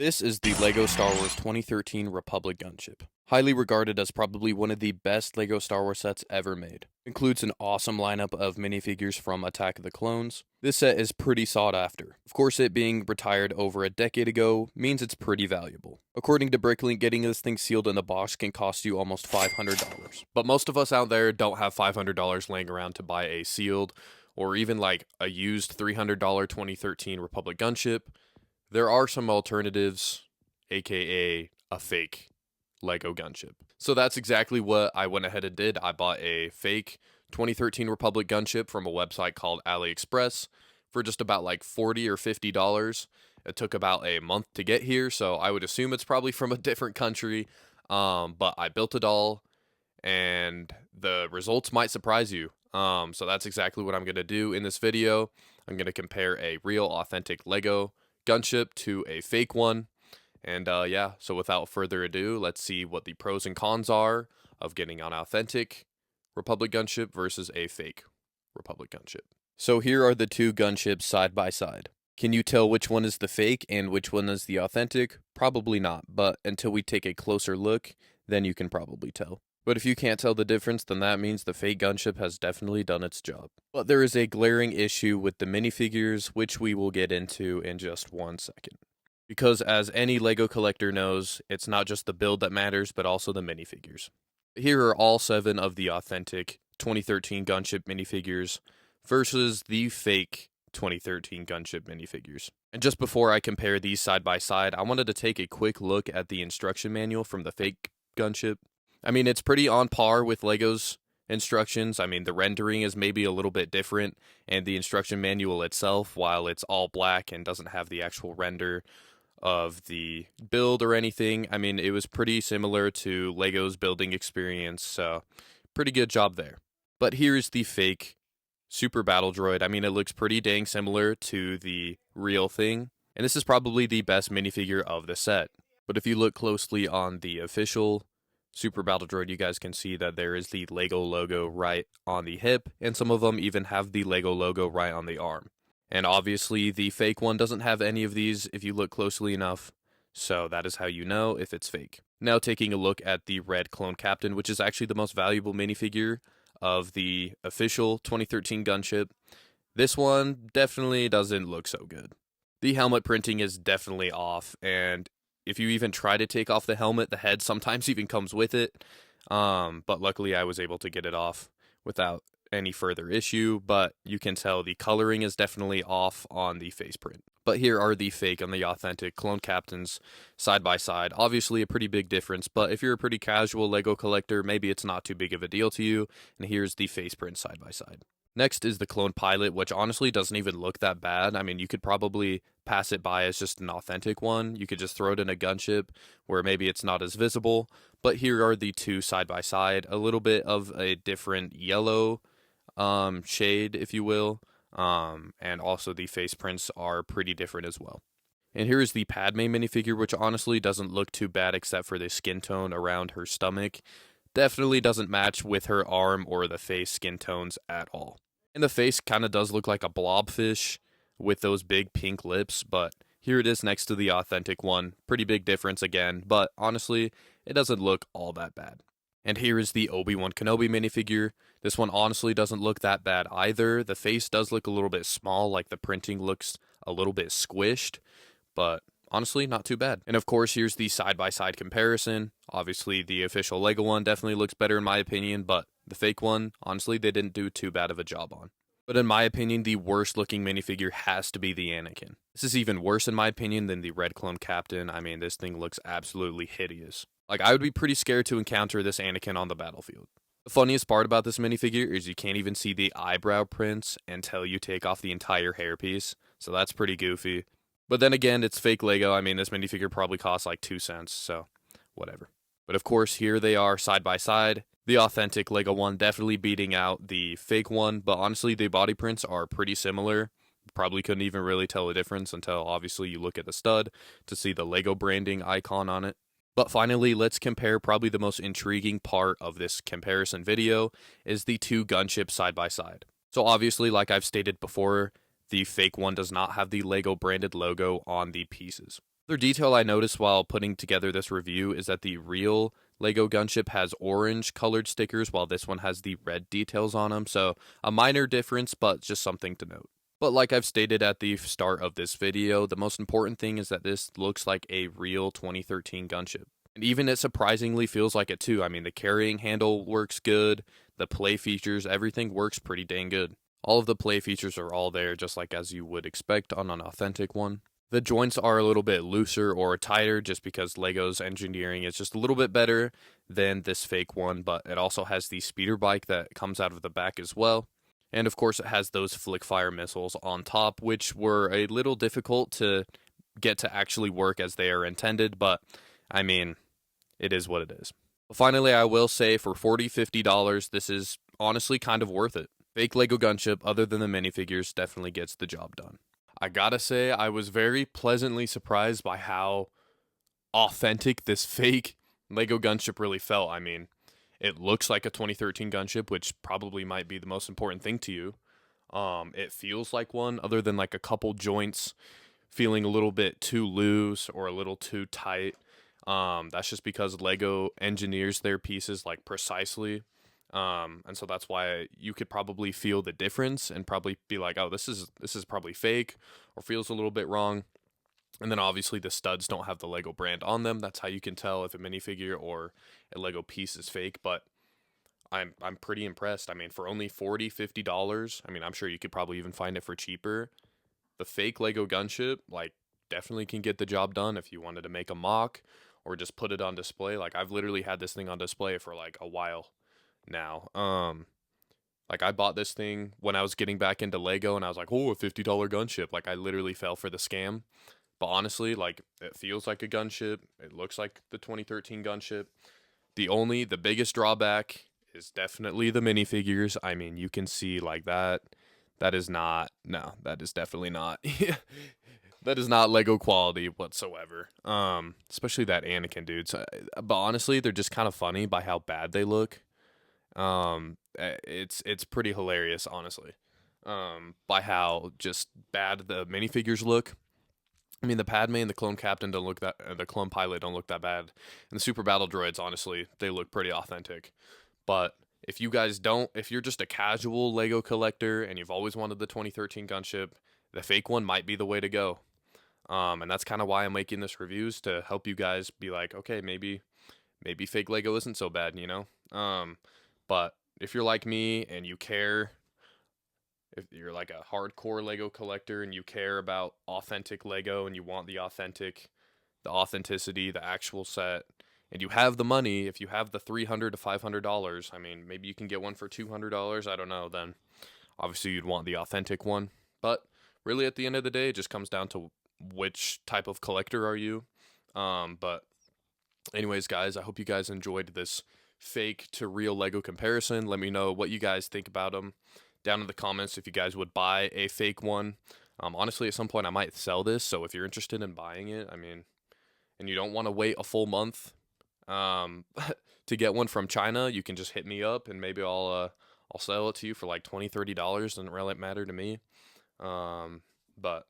This is the LEGO Star Wars 2013 Republic Gunship. Highly regarded as probably one of the best LEGO Star Wars sets ever made. Includes an awesome lineup of minifigures from Attack of the Clones. This set is pretty sought after. Of course, it being retired over a decade ago means it's pretty valuable. According to Bricklink, getting this thing sealed in the box can cost you almost $500. But most of us out there don't have $500 laying around to buy a sealed or even like a used $300 2013 Republic Gunship. There are some alternatives, aka a fake LEGO Gunship. So that's exactly what I went ahead and did. I bought a fake 2013 Republic Gunship from a website called AliExpress for just about like $40 or $50. It took about a month to get here, so I would assume it's probably from a different country. But I built it all, and the results might surprise you. So that's exactly what I'm going to do in this video. I'm going to compare a real, authentic LEGO Gunship to a fake one. And yeah, so without further ado, let's see what the pros and cons are of getting an authentic Republic Gunship versus a fake Republic Gunship. So here are the two gunships side by side. Can you tell which one is the fake and which one is the authentic? Probably not, but until we take a closer look, then you can probably tell. But if you can't tell the difference, then that means the fake gunship has definitely done its job. But there is a glaring issue with the minifigures, which we will get into in just 1 second. Because as any LEGO collector knows, it's not just the build that matters, but also the minifigures. Here are all 7 of the authentic 2013 Gunship minifigures versus the fake 2013 Gunship minifigures. And just before I compare these side by side, I wanted to take a quick look at the instruction manual from the fake Gunship. I mean, it's pretty on par with LEGO's instructions. I mean, the rendering is maybe a little bit different, and the instruction manual itself, while it's all black and doesn't have the actual render of the build or anything, I mean, it was pretty similar to LEGO's building experience, so pretty good job there. But here's the fake Super Battle Droid. I mean, it looks pretty dang similar to the real thing, and this is probably the best minifigure of the set. But if you look closely on the official Super Battle Droid, you guys can see that there is the LEGO logo right on the hip, and some of them even have the LEGO logo right on the arm. And obviously the fake one doesn't have any of these if you look closely enough, so that is how you know if it's fake. Now taking a look at the red clone captain, which is actually the most valuable minifigure of the official 2013 Gunship. This one definitely doesn't look so good. The helmet printing is definitely off, and if you even try to take off the helmet, the head sometimes even comes with it. But luckily I was able to get it off without any further issue, but you can tell the coloring is definitely off on the face print. But here are the fake and the authentic clone captains side by side. Obviously a pretty big difference, but if you're a pretty casual LEGO collector, maybe it's not too big of a deal to you. And here's the face print side by side. Next is the clone pilot, which honestly doesn't even look that bad. I mean, you could probably pass it by as just an authentic one. You could just throw it in a gunship where maybe it's not as visible. But here are the two side by side. A little bit of a different yellow shade, if you will. And also the face prints are pretty different as well. And here is the Padme minifigure, which honestly doesn't look too bad except for the skin tone around her stomach. Definitely doesn't match with her arm or the face skin tones at all. And the face kind of does look like a blobfish with those big pink lips, but here it is next to the authentic one. Pretty big difference again, but honestly, it doesn't look all that bad. And here is the Obi-Wan Kenobi minifigure. This one honestly doesn't look that bad either. The face does look a little bit small, like the printing looks a little bit squished, but honestly, not too bad. And of course, here's the side-by-side comparison. Obviously, the official LEGO one definitely looks better in my opinion, but the fake one, honestly, they didn't do too bad of a job on. But in my opinion, the worst looking minifigure has to be the Anakin. This is even worse in my opinion than the red clone captain. I mean, this thing looks absolutely hideous. Like, I would be pretty scared to encounter this Anakin on the battlefield. The funniest part about this minifigure is you can't even see the eyebrow prints until you take off the entire hairpiece, so that's pretty goofy. But then again, it's fake LEGO. I mean, this minifigure probably costs like 2 cents, so whatever. But of course, here they are side by side. The authentic LEGO one definitely beating out the fake one, but honestly, the body prints are pretty similar. Probably couldn't even really tell the difference until obviously you look at the stud to see the LEGO branding icon on it. But finally, let's compare probably the most intriguing part of this comparison video is the two gunships side by side. So obviously, like I've stated before, the fake one does not have the LEGO branded logo on the pieces. Another detail I noticed while putting together this review is that the real Lego Gunship has orange colored stickers while this one has the red details on them, so a minor difference, but just something to note. But like I've stated at the start of this video, the most important thing is that this looks like a real 2013 Gunship. And even it surprisingly feels like it too. I mean, the carrying handle works good, the play features, everything works pretty dang good. All of the play features are all there, just like as you would expect on an authentic one. The joints are a little bit looser or tighter just because Lego's engineering is just a little bit better than this fake one, but it also has the speeder bike that comes out of the back as well. And of course, it has those flick fire missiles on top, which were a little difficult to get to actually work as they are intended, but I mean, it is what it is. Finally, I will say for $40-50, this is honestly kind of worth it. Fake Lego Gunship, other than the minifigures, definitely gets the job done. I gotta say, I was very pleasantly surprised by how authentic this fake Lego Gunship really felt. I mean, it looks like a 2013 Gunship, which probably might be the most important thing to you. It feels like one, other than like a couple joints feeling a little bit too loose or a little too tight. That's just because Lego engineers their pieces like precisely. And so that's why you could probably feel the difference and probably be like, oh, this is probably fake or feels a little bit wrong. And then obviously the studs don't have the Lego brand on them. That's how you can tell if a minifigure or a Lego piece is fake. But I'm pretty impressed. I mean, for only $40-50, I mean, I'm sure you could probably even find it for cheaper. The fake Lego Gunship, like, definitely can get the job done if you wanted to make a mock or just put it on display. Like, I've literally had this thing on display for like a while now. Like I bought this thing when I was getting back into Lego and I was like, oh, a $50 gunship. Like I literally fell for the scam. But honestly, like it feels like a gunship. It looks like the 2013 gunship. The biggest drawback is definitely the minifigures. I mean, you can see like that. That is definitely not. That is not Lego quality whatsoever. Especially that Anakin dude. So, but honestly, they're just kind of funny by how bad they look. It's pretty hilarious, honestly. By how just bad the minifigures look. I mean, the Padme and the Clone Captain don't look that, the Clone Pilot don't look that bad, and the Super Battle Droids, honestly, they look pretty authentic. But if you guys don't, if you're just a casual Lego collector and you've always wanted the 2013 Gunship, the fake one might be the way to go. And that's kind of why I'm making this reviews to help you guys be like, okay, maybe fake Lego isn't so bad, you know. But if you're like me and you care, if you're like a hardcore Lego collector and you care about authentic Lego and you want the authenticity, the actual set, and you have the money, if you have the $300 to $500, I mean, maybe you can get one for $200, I don't know, then obviously you'd want the authentic one. But really at the end of the day, it just comes down to which type of collector are you. But anyways, guys, I hope you guys enjoyed this fake to real Lego comparison. Let me know what you guys think about them down in the comments if you guys would buy a fake one. Honestly, at some point I might sell this, so if you're interested in buying it, I mean, and you don't want to wait a full month to get one from China, you can just hit me up and maybe I'll sell it to you for like $20-30. Doesn't really matter to me. But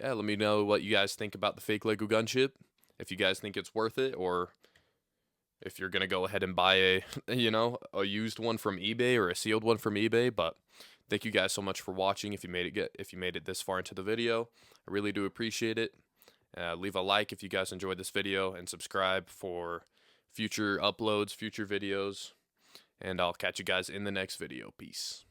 yeah, let me know what you guys think about the fake Lego Gunship. If you guys think it's worth it, or if you're gonna go ahead and buy a a used one from eBay or a sealed one from eBay. But thank you guys so much for watching. If you made it this far into the video, I really do appreciate it. Leave a like if you guys enjoyed this video and subscribe for future uploads, future videos, and I'll catch you guys in the next video. Peace.